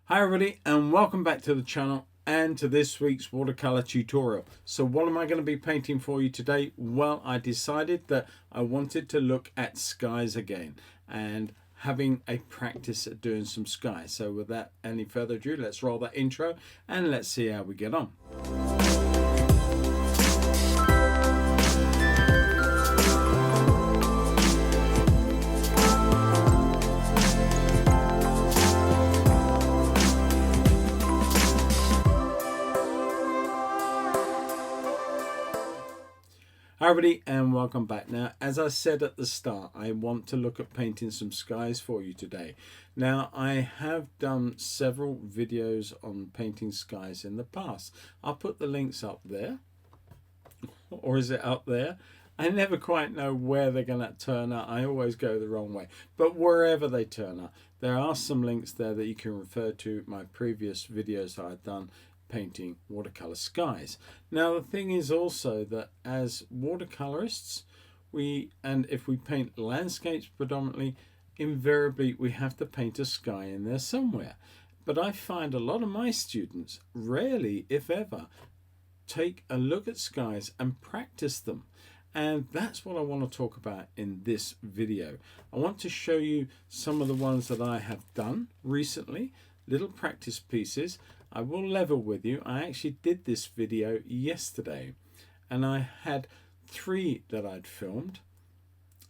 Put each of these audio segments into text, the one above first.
Hi everybody and welcome back to the channel and to this week's watercolor tutorial. So what am I going to be painting for you today? Well, I decided that I wanted to look at skies again and having a practice at doing some skies. So without any further ado, let's roll that intro and let's see how we get on. Hi everybody and welcome back. Now, as I said at the start, I want to look at painting some skies for you today. Now, I have done several videos on painting skies in the past. I'll put the links up there, or is it up there? I never quite know where they're going to turn up. I always go the wrong way, but wherever they turn up, there are some links there that you can refer to my previous videos that I've done painting watercolor skies. Now the thing is also that as watercolorists, if we paint landscapes predominantly, invariably we have to paint a sky in there somewhere. But I find a lot of my students rarely, if ever, take a look at skies and practice them. And that's what I want to talk about in this video. I want to show you some of the ones that I have done recently, little practice pieces. I will level with you. I actually did this video yesterday and I had 3 that I'd filmed,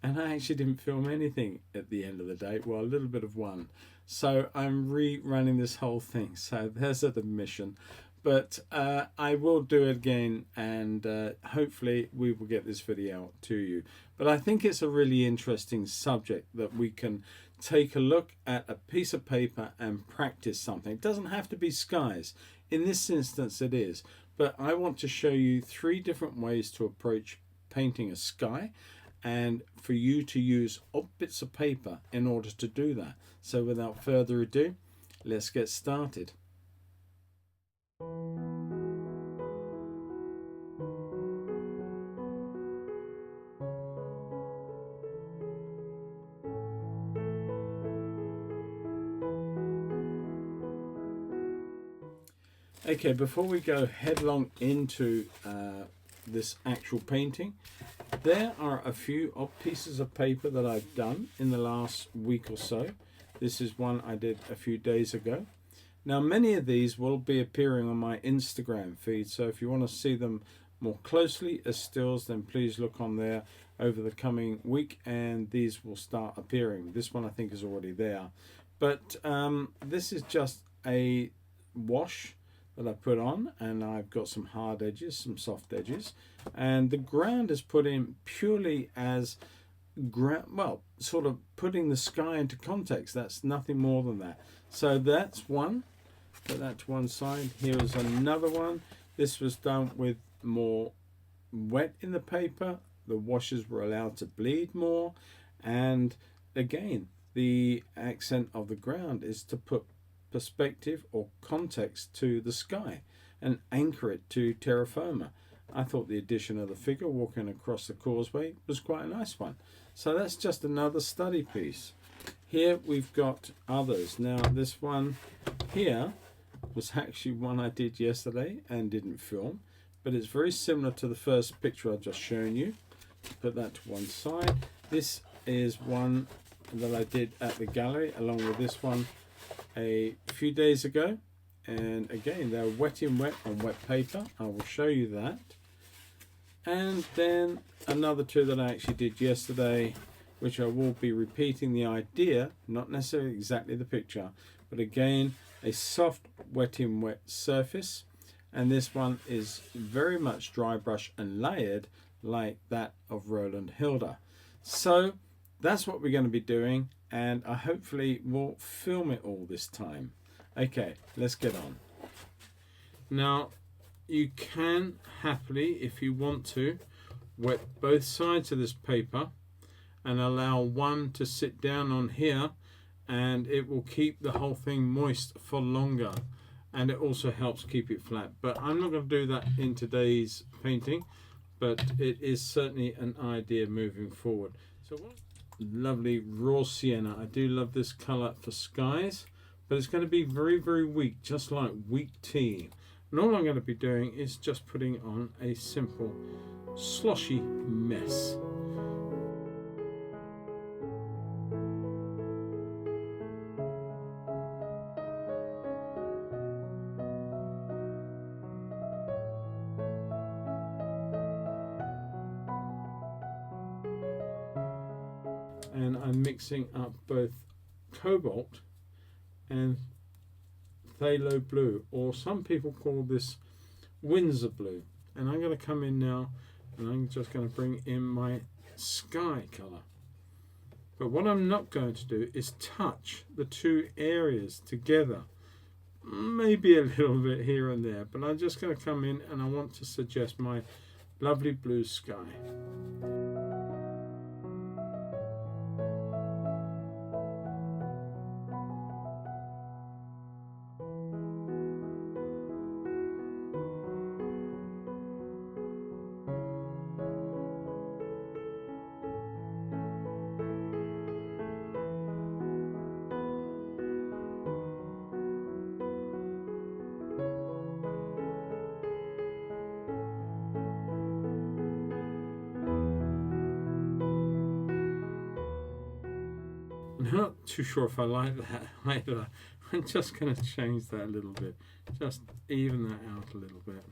and I actually didn't film anything at the end of the day. Well, a little bit of one. So I'm rerunning this whole thing. So there's an admission. But I will do it again, and hopefully we will get this video out to you. But I think it's a really interesting subject that we can take a look at a piece of paper and practice something. It doesn't have to be skies. In this instance it is. But I want to show you 3 different ways to approach painting a sky, and for you to use odd bits of paper in order to do that. So without further ado, let's get started. Okay, before we go headlong into this actual painting, there are a few odd pieces of paper that I've done in the last week or so. This is one I did a few days ago. Now, many of these will be appearing on my Instagram feed, so if you want to see them more closely as stills, then please look on there over the coming week and these will start appearing. This one I think is already there, but this is just a wash that I put on, and I've got some hard edges, some soft edges, and the ground is put in purely as well, sort of putting the sky into context. That's nothing more than that. So that's one. Put that to one side. Here is another one. This was done with more wet in the paper. The washes were allowed to bleed more, and again the accent of the ground is to put perspective or context to the sky and anchor it to terra firma. I thought the addition of the figure walking across the causeway was quite a nice one. So that's just another study piece. Here we've got others. Now this one here was actually one I did yesterday and didn't film, but it's very similar to the first picture I've just shown you. Put that to one side. This is one that I did at the gallery along with this one a few days ago, and again they're wet in wet on wet paper. I will show you that. And then another 2 that I actually did yesterday, which I will be repeating the idea, not necessarily exactly the picture, but again a soft wet in wet surface, and this one is very much dry brush and layered like that of Roland Hilda. So that's what we're going to be doing, and I hopefully will film it all this time. Okay, let's get on. Now you can happily, if you want to, wet both sides of this paper and allow one to sit down on here, and it will keep the whole thing moist for longer, and it also helps keep it flat. But I'm not going to do that in today's painting, but it is certainly an idea moving forward. So what lovely raw sienna. I do love this color for skies, but it's going to be very, very weak, just like weak tea. And all I'm going to be doing is just putting on a simple sloshy mess. And I'm mixing up both Cobalt and Phthalo Blue, or some people call this Windsor Blue. And I'm going to come in now and I'm just going to bring in my sky colour. But what I'm not going to do is touch the two areas together. Maybe a little bit here and there, but I'm just going to come in and I want to suggest my lovely blue sky. I'm not too sure if I like that either. I'm just going to change that a little bit, just even that out a little bit.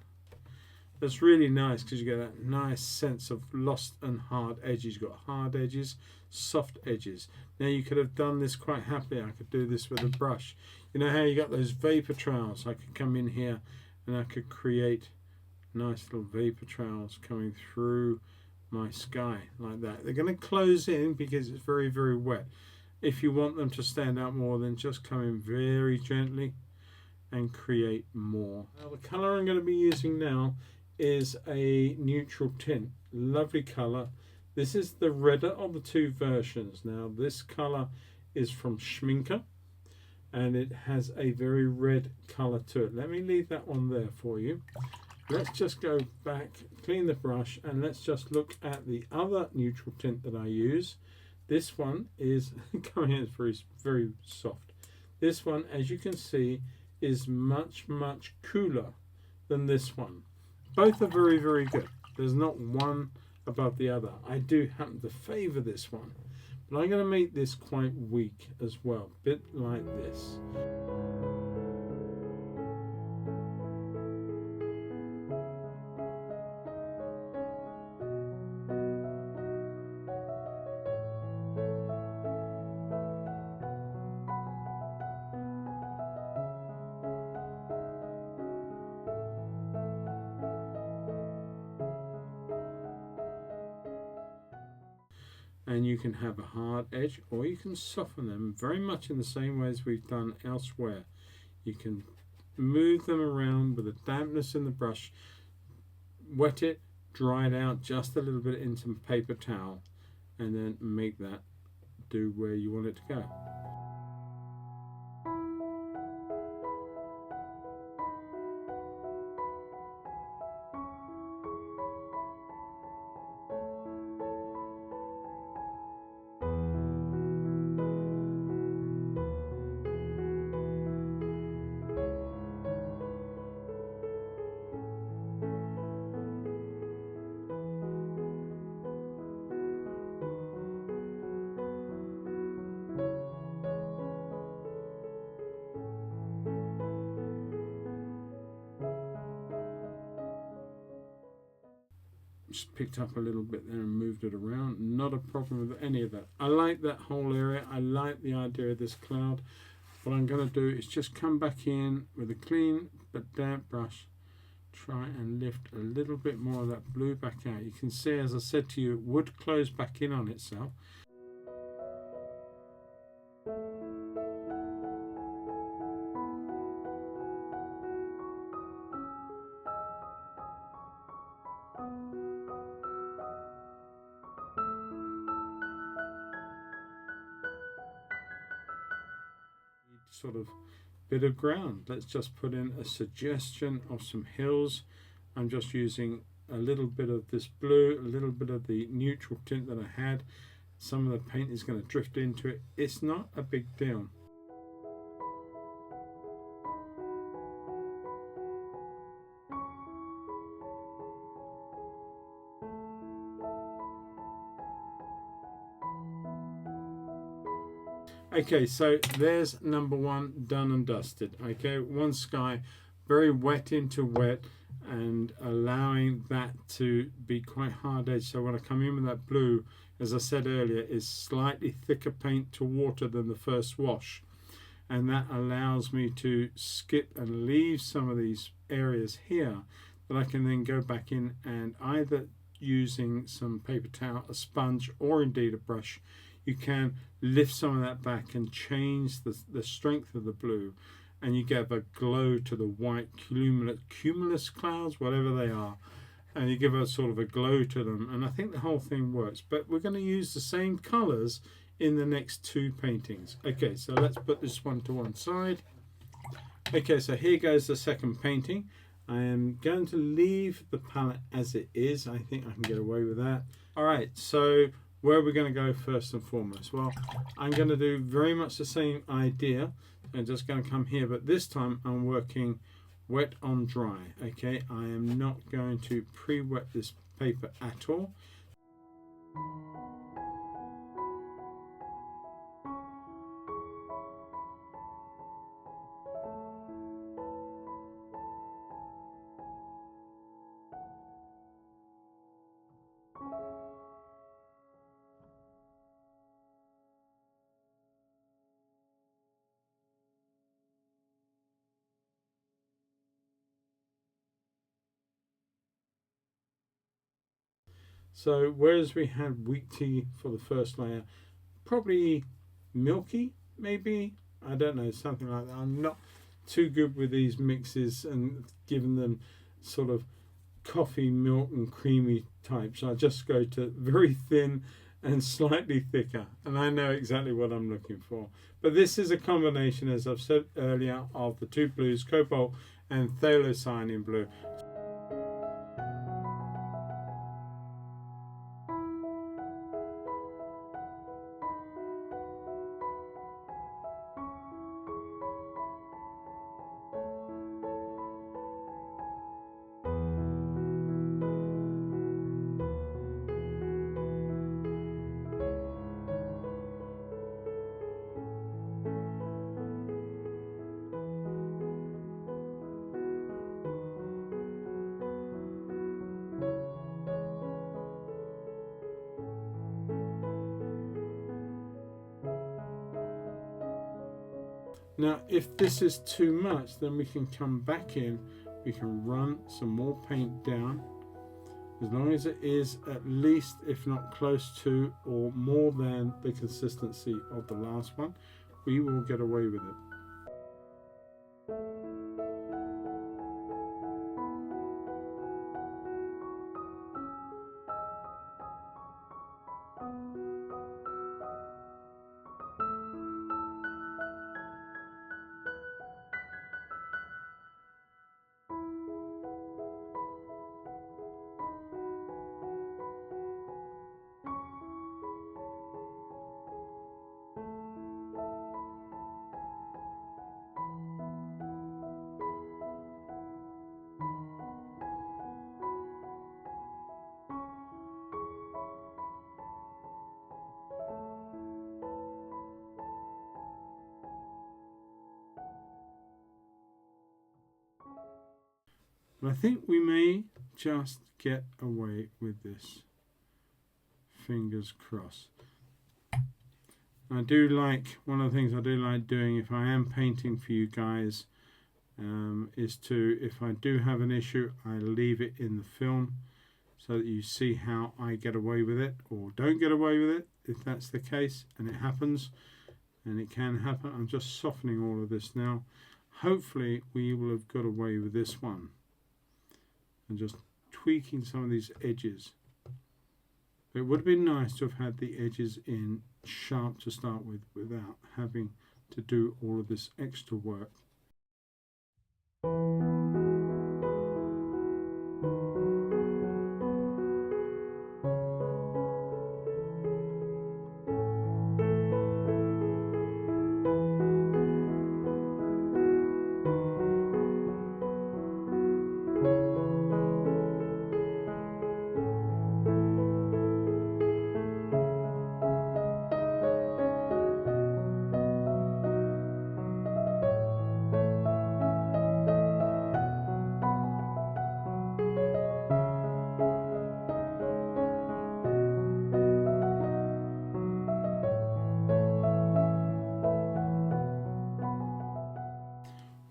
That's really nice because you get that nice sense of lost and hard edges. You've got hard edges, soft edges. Now you could have done this quite happily. I could do this with a brush. You know how you got those vapor trails? I could come in here and I could create nice little vapor trails coming through my sky like that. They're going to close in because it's very, very wet. If you want them to stand out more, then just come in very gently and create more. Now the colour I'm going to be using now is a neutral tint. Lovely colour. This is the redder of the two versions. Now this colour is from Schminker and it has a very red colour to it. Let me leave that one there for you. Let's just go back, clean the brush, and let's just look at the other neutral tint that I use. This one is coming in very, very soft. This one, as you can see, is much, much cooler than this one. Both are very, very good. There's not one above the other. I do happen to favour this one, but I'm going to make this quite weak as well, a bit like this. And you can have a hard edge or you can soften them very much in the same way as we've done elsewhere. You can move them around with the dampness in the brush, wet it, dry it out just a little bit into some paper towel, and then make that do where you want it to go. Just picked up a little bit there and moved it around. Not a problem with any of that. I like that whole area. I like the idea of this cloud. What I'm going to do is just come back in with a clean but damp brush, try and lift a little bit more of that blue back out. You can see, as I said to you, it would close back in on itself. Sort of bit of ground. Let's just put in a suggestion of some hills. I'm just using a little bit of this blue, a little bit of the neutral tint that I had. Some of the paint is going to drift into it. It's not a big deal. Okay, so there's number one done and dusted. Okay, one sky, very wet into wet, and allowing that to be quite hard edged. So when I come in with that blue, as I said earlier, is slightly thicker paint to water than the first wash, and that allows me to skip and leave some of these areas here that I can then go back in and either using some paper towel, a sponge, or indeed a brush, you can lift some of that back and change the strength of the blue, and you give a glow to the white cumulus clouds, whatever they are, and you give a sort of a glow to them, and I think the whole thing works. But we're going to use the same colours in the next two paintings. Okay, so let's put this one to one side. Okay, so here goes the second painting. I am going to leave the palette as it is. I think I can get away with that. All right, so where are we going to go first and foremost? Well, I'm going to do very much the same idea. I'm just going to come here, but this time I'm working wet on dry. Okay, I am not going to pre-wet this paper at all. So whereas we had wheat tea for the first layer, probably milky, maybe, I don't know, something like that. I'm not too good with these mixes and giving them sort of coffee, milk and creamy types. I just go to very thin and slightly thicker, and I know exactly what I'm looking for. But this is a combination, as I've said earlier, of the two blues, Cobalt and Cyanine Blue. Now, if this is too much, then we can come back in, we can run some more paint down. As long as it is at least, if not close to or more than the consistency of the last one, we will get away with it. But I think we may just get away with this. Fingers crossed. I do like, one of the things I do like doing if I am painting for you guys is to, if I do have an issue, I leave it in the film so that you see how I get away with it or don't get away with it, if that's the case, and it happens, and it can happen. I'm just softening all of this now. Hopefully we will have got away with this one. And just tweaking some of these edges. It would have been nice to have had the edges in sharp to start with without having to do all of this extra work.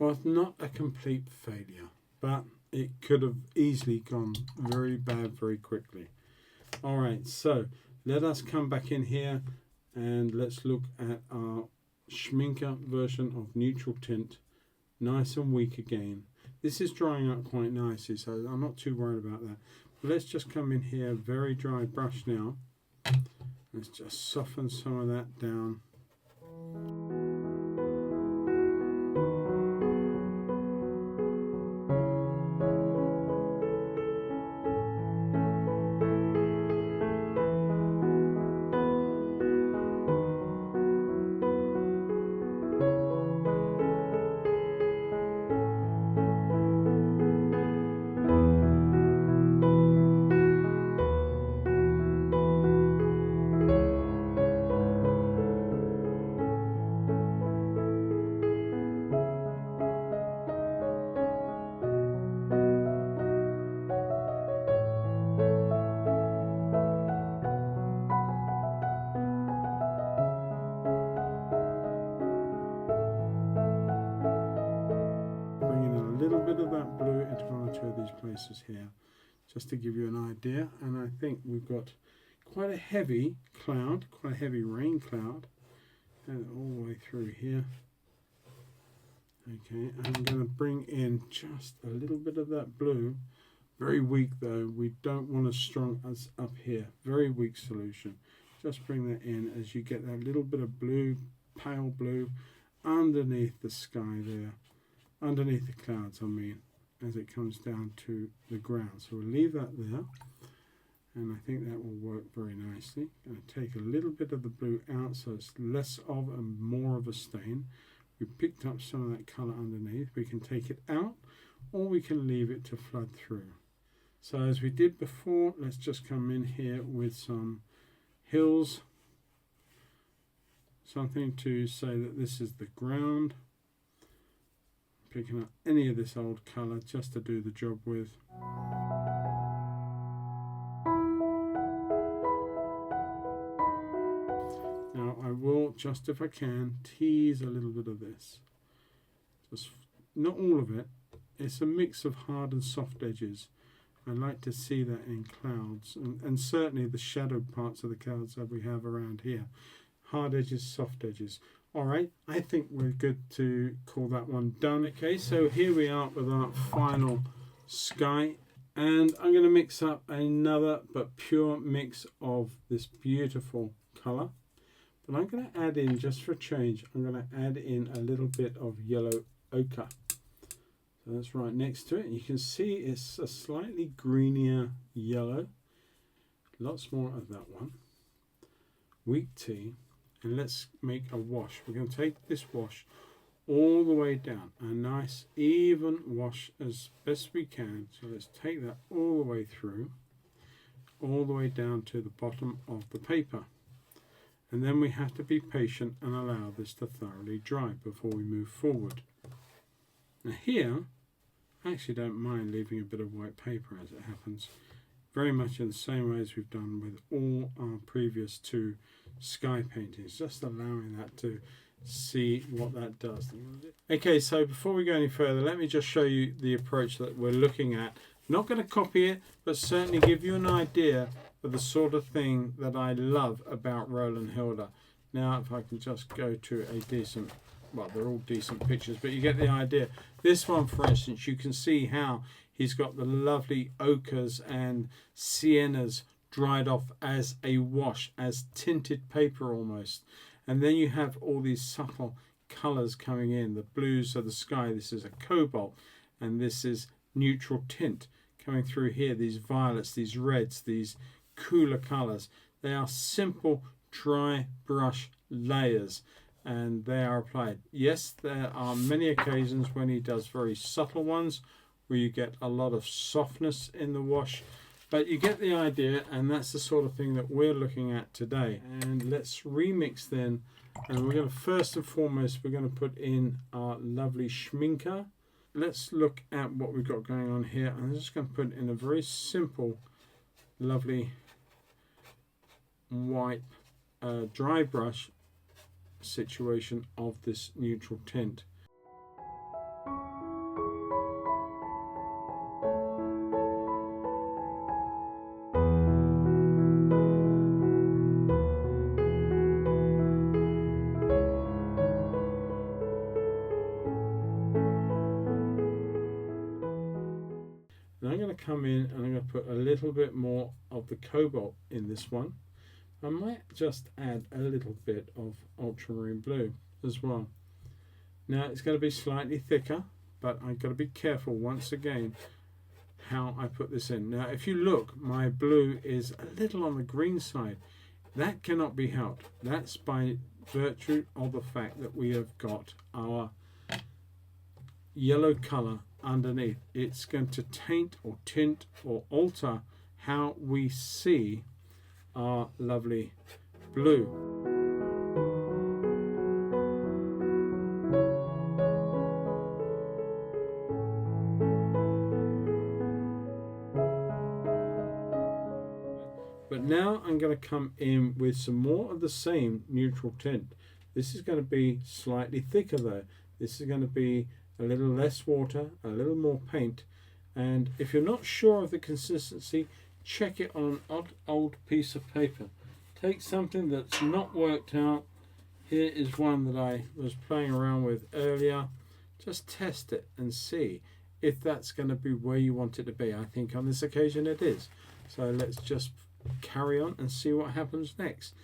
was not a complete failure, but it could have easily gone very bad very quickly. Alright, so let us come back in here and let's look at our Schminker version of neutral tint. Nice and weak again. This is drying up quite nicely, so I'm not too worried about that. But let's just come in here, very dry brush now. Let's just soften some of that down. Of that blue into one or two of these places here, just to give you an idea. And I think we've got quite a heavy cloud, quite a heavy rain cloud, and all the way through here. Okay, I'm going to bring in just a little bit of that blue, very weak though. We don't want as strong as up here, very weak solution. Just bring that in as you get that little bit of blue, pale blue, underneath the sky there. Underneath the clouds, I mean, as it comes down to the ground. So we'll leave that there, and I think that will work very nicely. Going to take a little bit of the blue out so it's less of and more of a stain. We picked up some of that colour underneath. We can take it out, or we can leave it to flood through. So as we did before, let's just come in here with some hills, something to say that this is the ground. Picking up any of this old colour just to do the job with. Now I will, just if I can, tease a little bit of this. Just not all of it. It's a mix of hard and soft edges. I like to see that in clouds, and certainly the shadowed parts of the clouds that we have around here. Hard edges, soft edges. Alright, I think we're good to call that one done. Okay, so here we are with our final sky, and I'm going to mix up another but pure mix of this beautiful colour. But I'm going to add in, just for a change, I'm going to add in a little bit of yellow ochre. So that's right next to it. You can see it's a slightly greenier yellow. Lots more of that one. Weak tea. And let's make a wash. We're going to take this wash all the way down, a nice even wash as best we can. So let's take that all the way through, all the way down to the bottom of the paper. And then we have to be patient and allow this to thoroughly dry before we move forward. Now here, I actually don't mind leaving a bit of white paper as it happens, very much in the same way as we've done with all our previous two sky paintings, just allowing that to see what that does. Okay, so before we go any further, let me just show you the approach that we're looking at. Not going to copy it, but certainly give you an idea of the sort of thing that I love about Roland Hilda. Now, if I can just go to a decent, well, they're all decent pictures, but you get the idea. This one, for instance, you can see how he's got the lovely ochres and siennas dried off as a wash, as tinted paper almost. And then you have all these subtle colours coming in. The blues of the sky, this is a cobalt, and this is neutral tint coming through here. These violets, these reds, these cooler colours. They are simple dry brush layers, and they are applied. Yes, there are many occasions when he does very subtle ones where you get a lot of softness in the wash, but you get the idea, and that's the sort of thing that we're looking at today. And let's remix then, and we're going to, first and foremost, we're going to put in our lovely Schminker. Let's look at what we've got going on here. I'm just going to put in a very simple, lovely white dry brush situation of this neutral tint. going to come in and I'm going to put a little bit more of the Cobalt in this one. I might just add a little bit of Ultramarine Blue as well. Now it's going to be slightly thicker, but I've got to be careful once again how I put this in. Now if you look, my blue is a little on the green side. That cannot be helped. That's by virtue of the fact that we have got our yellow color underneath. It's going to taint or tint or alter how we see our lovely blue. But now I'm going to come in with some more of the same neutral tint. This is going to be slightly thicker though. This is going to be a little less water, a little more paint. And if you're not sure of the consistency, check it on an old piece of paper. Take something that's not worked out. Here is one that I was playing around with earlier. Just test it and see if that's going to be where you want it to be. I think on this occasion it is. So let's just carry on and see what happens next.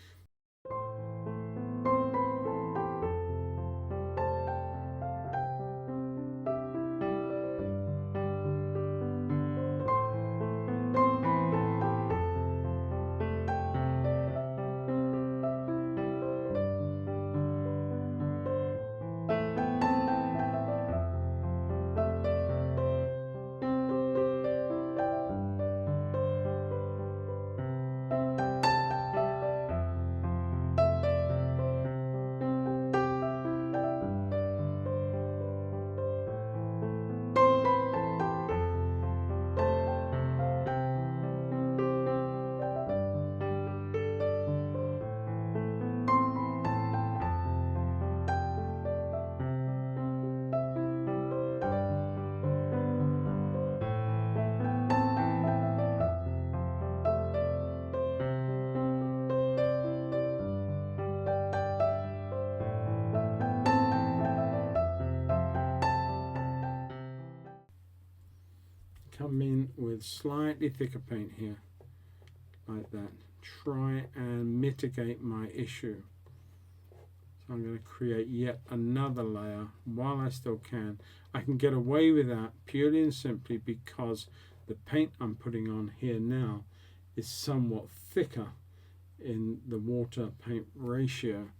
Come in with slightly thicker paint here, like that. Try and mitigate my issue. So I'm going to create yet another layer while I still can. I can get away with that purely and simply because the paint I'm putting on here now is somewhat thicker in the water paint ratio,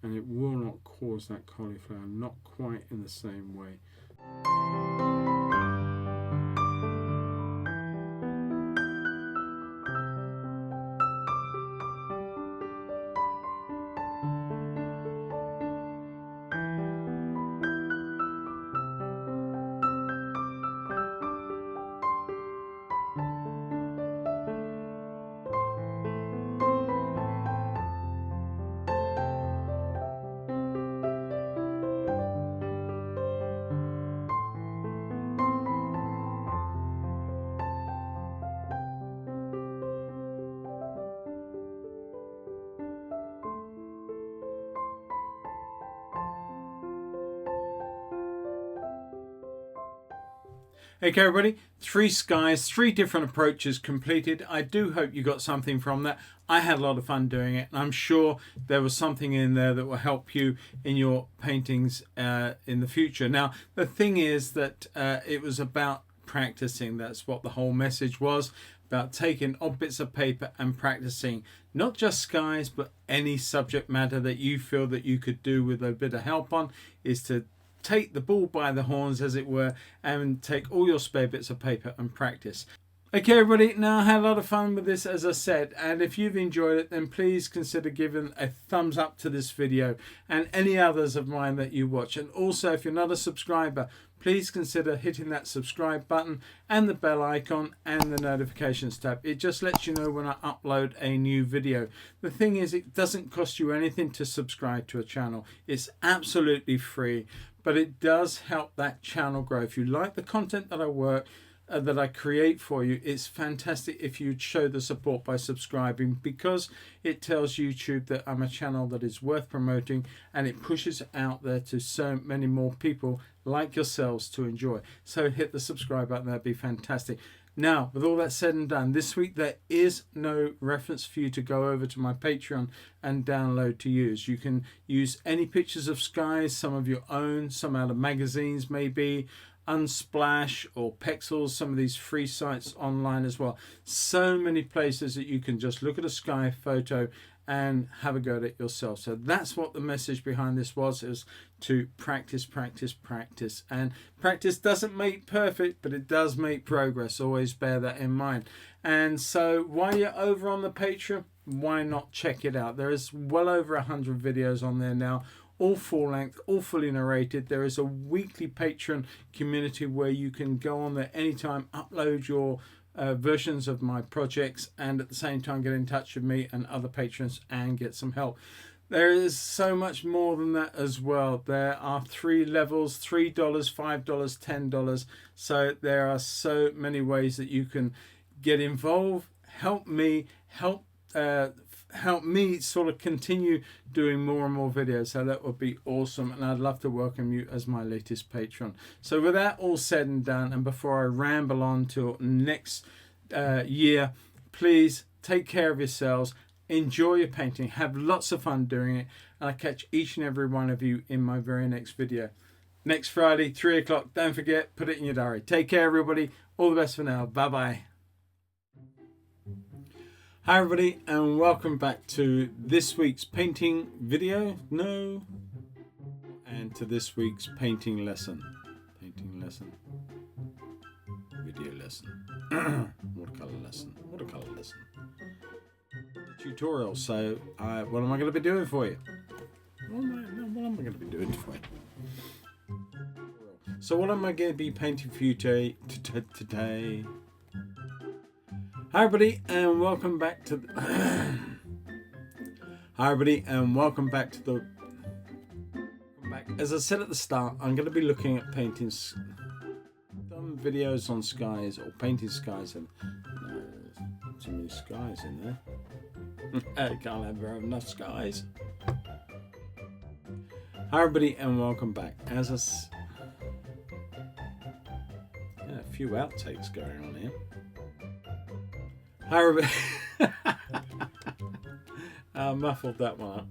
and it will not cause that cauliflower, not quite in the same way. Okay everybody, 3 skies, 3 different approaches completed. I do hope you got something from that. I had a lot of fun doing it, and I'm sure there was something in there that will help you in your paintings in the future. Now the thing is that it was about practicing. That's what the whole message was, about taking odd bits of paper and practicing not just skies but any subject matter that you feel that you could do with a bit of help on, is to take the bull by the horns, as it were, and take all your spare bits of paper and practice. Okay everybody, now I had a lot of fun with this, as I said, and if you've enjoyed it, then please consider giving a thumbs up to this video and any others of mine that you watch. And also, if you're not a subscriber, please consider hitting that subscribe button and the bell icon and the notifications tab. It just lets you know when I upload a new video. The thing is, it doesn't cost you anything to subscribe to a channel. It's absolutely free, but it does help that channel grow. If you like the content that I create for you, it's fantastic if you show the support by subscribing, because it tells YouTube that I'm a channel that is worth promoting, and it pushes out there to so many more people like yourselves to enjoy. So hit the subscribe button, that'd be fantastic. Now, with all that said and done, this week there is no reference for you to go over to my Patreon and download to use. You can use any pictures of skies, some of your own, some out of magazines maybe, Unsplash or Pexels, some of these free sites online as well. So many places that you can just look at a sky photo and have a go at it yourself. So that's what the message behind this was, is to practice, practice, practice. And practice doesn't make perfect, but it does make progress. Always bear that in mind. And so while you're over on the Patreon, why not check it out? There is well over 100 videos on there now, all full length, all fully narrated. There is a weekly Patreon community where you can go on there anytime, upload your versions of my projects, and at the same time get in touch with me and other patrons and get some help. There is so much more than that as well. There are 3 levels, $3, $5, $10. So there are so many ways that you can get involved, help me sort of continue doing more and more videos. So that would be awesome, and I'd love to welcome you as my latest patron. So with that all said and done, and before I ramble on till next year, please take care of yourselves, enjoy your painting, have lots of fun doing it, and I'll catch each and every one of you in my very next video next Friday, 3 o'clock. Don't forget, put it in your diary. Take care, everybody. All the best for now. Bye bye. Hi everybody, and welcome back to this week's painting video, and to this week's painting lesson, video lesson, watercolor lesson, tutorial. So what am I going to be doing for you? What am I going to be doing for you? So what am I going to be painting for you today? Hi everybody, and welcome back to as I said at the start, I'm going to be looking at paintings, done videos on skies or painting skies, and no, there's too many skies in there. I can't have enough skies. Hi everybody, and welcome back. A few outtakes going on here. Hi everybody. I muffled that one up.